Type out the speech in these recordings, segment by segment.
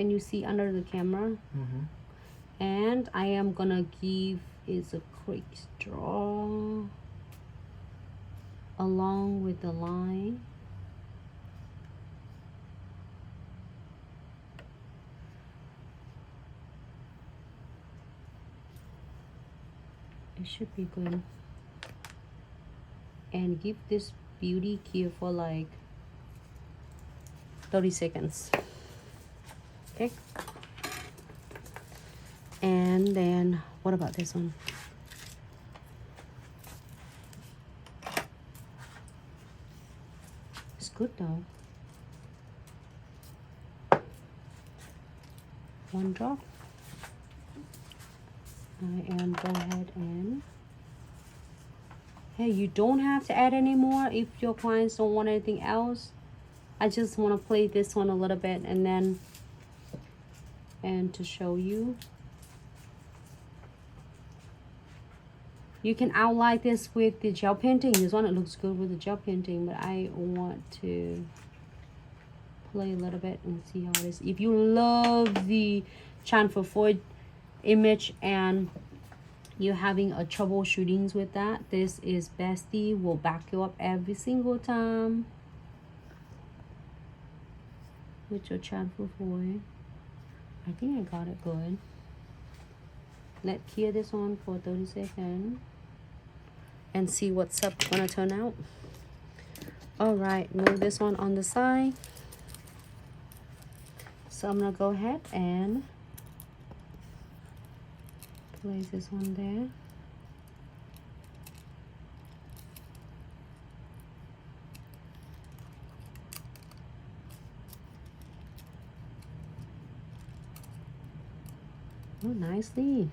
Can you see under the camera? And I am gonna give is a quick draw along with the line. It should be good. And give this beauty here for like 30 seconds. Okay. And then what about this one? It's good though. One drop. I am go ahead and hey, you don't have to add any more if your clients don't want anything else. I just want to play this one a little bit and then to show you. You can outline this with the gel painting. This one, it looks good with the gel painting, but I want to play a little bit and see how it is. If you love the chamfer foil image and you're having a troubleshootings with that, this is bestie, will back you up every single time with your chamfer foil. I think I got it good. Let's clear this on for 30 seconds and see what's up gonna turn out. All right, move this one on the side. So I'm gonna go ahead and place this one there. Oh, nicely.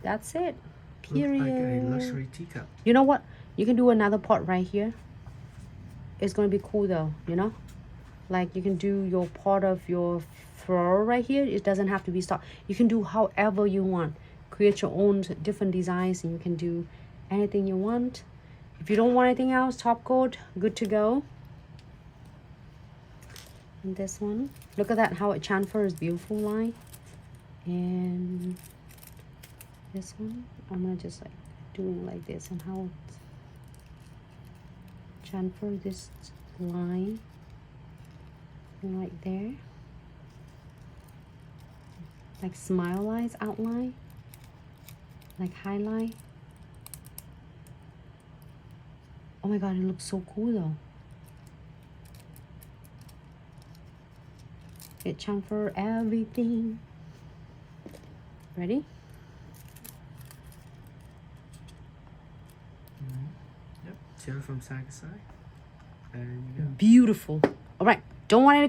That's it. Period. Looks like a luxury teacup. You know what? You can do another pot right here. It's gonna be cool though, you know? Like you can do your part of your floral right here. It doesn't have to be stock. You can do however you want. Create your own different designs and you can do anything you want. If you don't want anything else, top coat, good to go. And this one, look at that, how it chamfers, beautiful line. And this one, I'm gonna just like doing like this and how it chamfer this line right there, like smile lines, outline, like highlight. Oh my god, it looks so cool though. It chamfer everything. Ready? Yep, turn from side to side. And you go. Beautiful. All right, don't want any